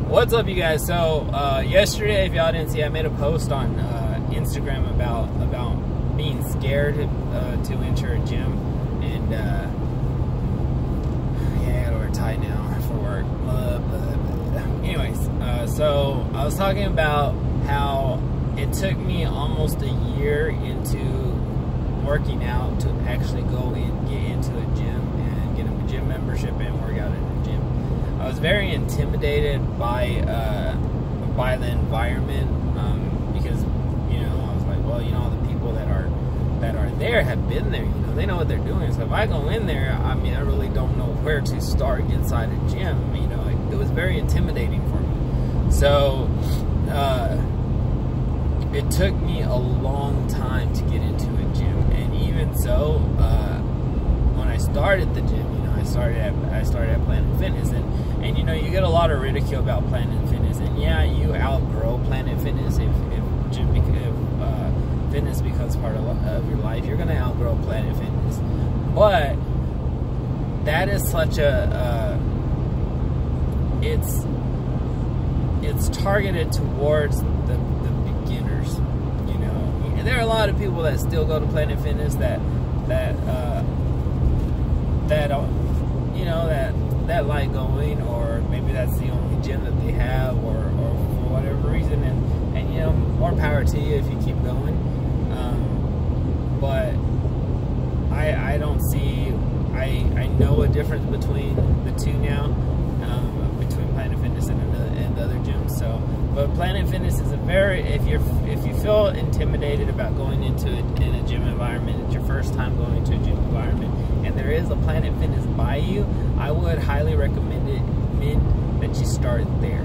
What's up, you guys? So yesterday, if y'all didn't see, I made a post on Instagram about being scared to enter a gym, and yeah, I gotta wear a tie now for work. Anyways, so I was talking about how it took me almost a year into working out to actually go and get into a gym and get a gym membership and work out in a gym. I was very intimidated by the environment, because I was like, well, all the people that are there have been there. They know what they're doing. So if I go in there, I really don't know where to start inside a gym. It was very intimidating for me. So it took me a long time to get into a gym, and even so, when I started the gym, I started at Planet Fitness, and you get a lot of ridicule about Planet Fitness, and yeah, you outgrow Planet Fitness if fitness becomes part of your life. You're gonna outgrow Planet Fitness, but that is such a it's targeted towards the beginners. And there are a lot of people that still go to Planet Fitness that like going, or maybe that's the only gym that they have, or for whatever reason, and more power to you if you keep going. But I don't see, I know a difference between the two now, between Planet Fitness and other gyms. So, but Planet Fitness is if you feel intimidated about going into in a gym environment, it's your first time going to a gym environment, and there is a Planet Fitness by you, I would highly recommend that you start there,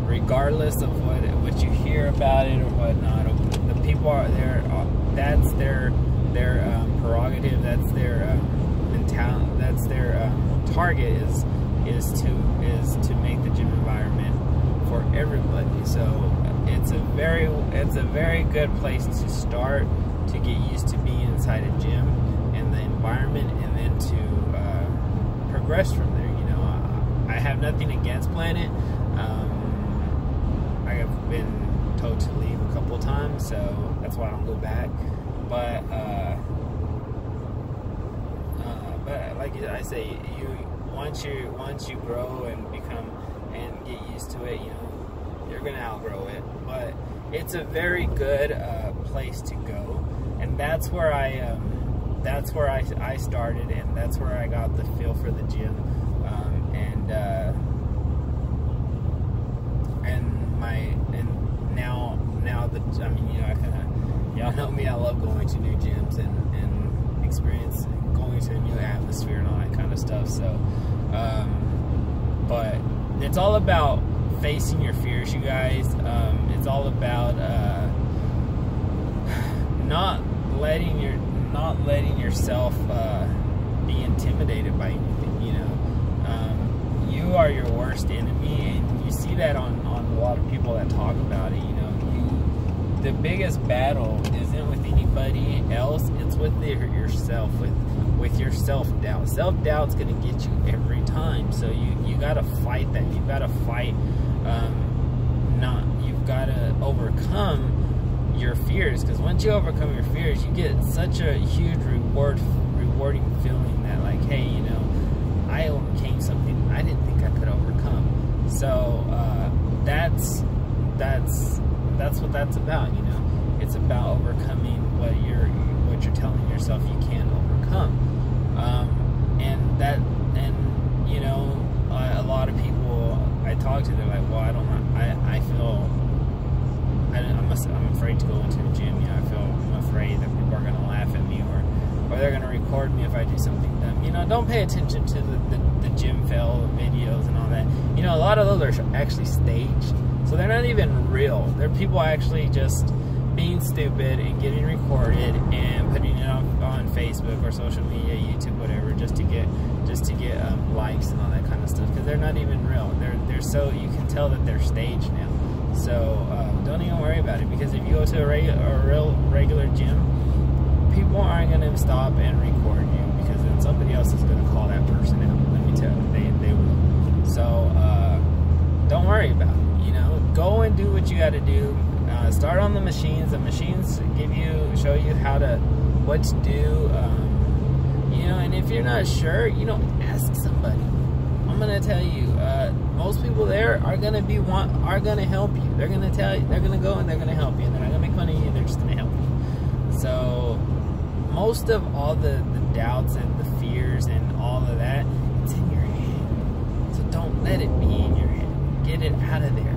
regardless of what you hear about it or whatnot. The people are there. That's their prerogative. That's their mentality. That's their target is to make the gym environment for everybody. So it's a very good place to start to get used to being inside a gym and the environment, and then to progress from there. I have nothing against Planet. I have been told to leave a couple of times, so that's why I don't go back. But like I say, once you grow and become and get used to it, you're gonna outgrow it. But it's a very good place to go, and that's where I started, and that's where I got the feel for the gym, y'all know me, I love going to new gyms and experience going to a new atmosphere and all that kind of stuff. So, but it's all about facing your fears, you guys. It's all about not letting yourself be intimidated by anything. You are your worst enemy, and you see that on a lot of people that talk about it. The biggest battle isn't with anybody else, it's with yourself, with your self-doubt. Self-doubt's gonna get you every time, so you gotta fight that. You've gotta fight, you've gotta overcome your fears, because once you overcome your fears, you get such a huge rewarding feeling that, like, hey, I overcame something I didn't think I could overcome. So that's what that's about. It's about overcoming what you're telling yourself you can't overcome, a lot of people I talk to, they're like, well, I'm afraid to go into the gym. I'm afraid that people are going to laugh at me, or they're going to record me if I do something dumb. Don't pay attention to the gym fail videos and all that. A lot of those are actually staged, so they're not even real. They're people actually just being stupid and getting recorded and putting it on Facebook or social media, YouTube, whatever, just to get likes and all that kind of stuff, because they're not even real. They're so, you can tell that they're staged now. So don't even worry about it, because if you go to a real regular gym, people aren't going to stop and record you, because then somebody else is going to call that person out. Let me tell you, they will. So worry about it. You know, go and do what you got to do. Start on the machines. The machines show you what to do. You know, and if you're not sure, you know, ask somebody. I'm gonna tell you, most people there are gonna help you. They're gonna tell you, they're gonna go and they're gonna help you, and they're not gonna make fun of you. They're just gonna help you. So most of all the doubts and the fears and all of that, it's in your head. So don't let it be in your head. Get it out of there.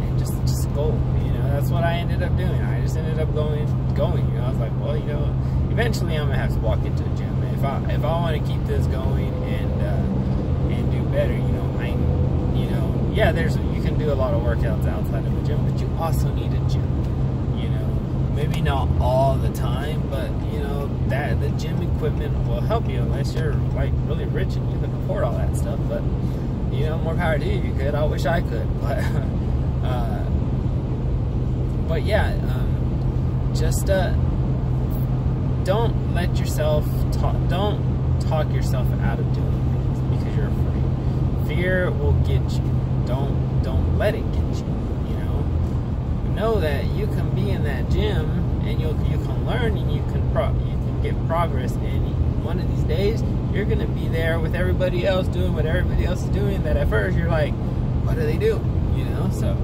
And just go. You know, that's what I ended up doing. I just ended up going. You know, I was like, well, you know, eventually I'm gonna have to walk into a gym. If I want to keep this going and do better, you know, yeah, you can do a lot of workouts outside of the gym, but you also need a gym. You know, maybe not all the time, but you know that the gym equipment will help you unless you're like really rich and you can afford all that stuff. But you know, more power to you. You could. I wish I could, but yeah, just don't let yourself don't talk yourself out of doing things because you're afraid. Fear will get you. Don't let it get you. You know that you can be in that gym and you can learn and you can get progress. And one of these days you're gonna be there with everybody else doing what everybody else is doing. That at first you're like, what do they do? You know. So,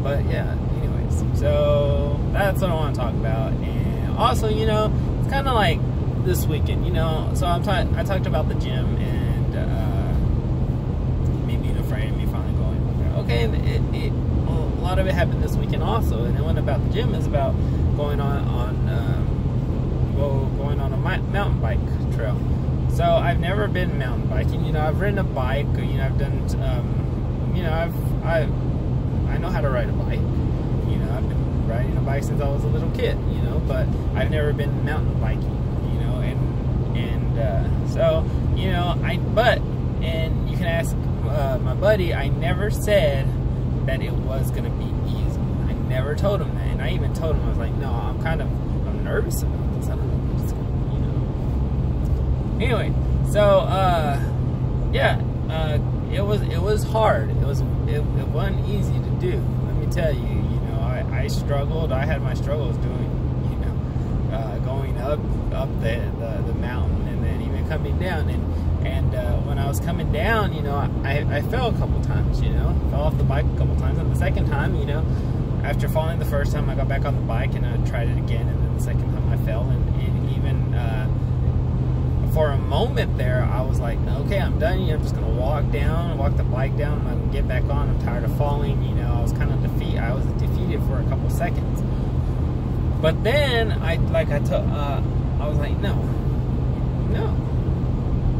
but yeah. Anyways, so that's what I want to talk about. And also, you know, it's kind of like this weekend, you know. So I talked about the gym and me being afraid of me finally going there. Okay, and a lot of it happened this weekend also. And then one about the gym is about going on a mountain bike trail. So I've never been mountain biking. You know, I've ridden a bike. You know, I've done. You know, I know how to ride a bike. You know, I've been riding a bike since I was a little kid. You know, but I've never been mountain biking. You know, and so you know, and you can ask my buddy. I never said that it was gonna be easy. I never told him that, and I even told him I was like, no, I'm nervous about this. I don't know what it's gonna, you know. Anyway, so yeah, it was hard. It wasn't easy to do. Let me tell you. You know, I struggled. I had my struggles doing, you know, going up the mountain and then even coming down. And when I was coming down, you know, I fell a couple times. You know, fell off the bike a couple times. And the second time, you know, after falling the first time, I got back on the bike and I tried it again. And then the second time I fell, and even for a moment there, I was like, okay, I'm done. You know, I'm just gonna walk the bike down. I'm gonna get back on. I'm tired of falling. You know, I was kind of defeated for a couple seconds. But then I was like, no.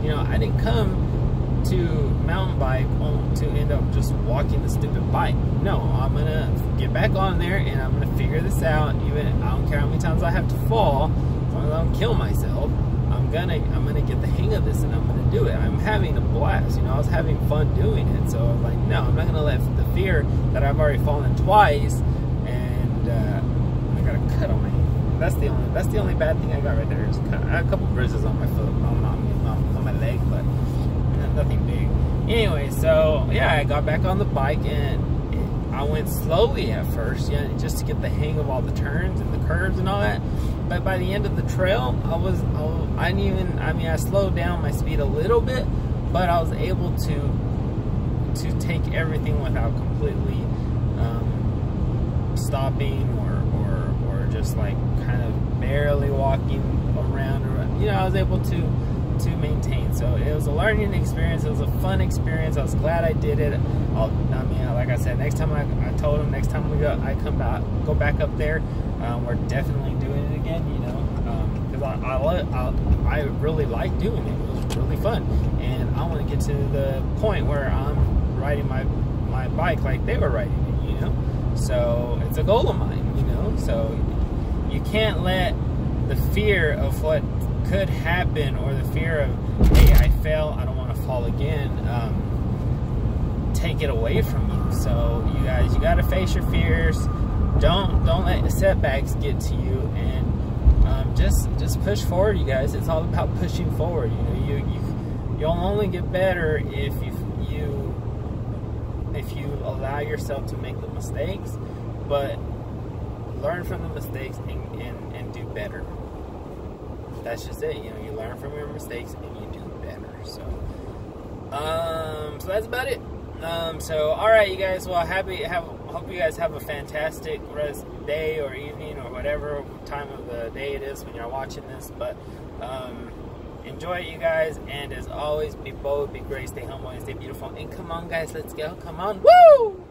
You know, I didn't come to mountain bike to end up just walking the stupid bike. No, I'm gonna get back on there and I'm gonna figure this out. Even I don't care how many times I have to fall, as long as I don't kill myself. I'm gonna get the hang of this and I'm gonna do it. I'm having a blast. You know, I was having fun doing it. So I was like, no, I'm not gonna let the fear that I've already fallen twice and I got a cut on my hand. That's the only bad thing I got right there. Is I had a couple bruises on my foot, on my leg, but nothing big. Anyway, so yeah, I got back on the bike and I went slowly at first, yeah, just to get the hang of all the turns and the curves and all that. But by the end of the trail, I slowed down my speed a little bit, but I was able to take everything without completely stopping or just like kind of barely walking around. You know, I was able to maintain. So it was a learning experience. It was a fun experience. I was glad I did it. Like I said, next time I told him next time I go back up there, we're definitely doing it again. You know, because I really like doing it. It was really fun, and I want to get to the point where I'm riding my bike like they were riding it. You know, so it's a goal of mine. You know, so you can't let the fear of what could happen or the fear of, hey, I fell, I don't want to fall again, take it away from you. So you guys, you got to face your fears. Don't let the setbacks get to you, and just push forward, you guys. It's all about pushing forward. You know, You'll only get better if you allow yourself to make the mistakes, but learn from the mistakes and do better. That's just it. You know, you learn from your mistakes and you do better. So that's about it. So all right, you guys. Well, hope you guys have a fantastic rest day or evening or whatever time of the day it is when you're watching this. But enjoy it, you guys. And as always, be bold, be great, stay humble, and stay beautiful. And come on, guys, let's go. Come on, woo!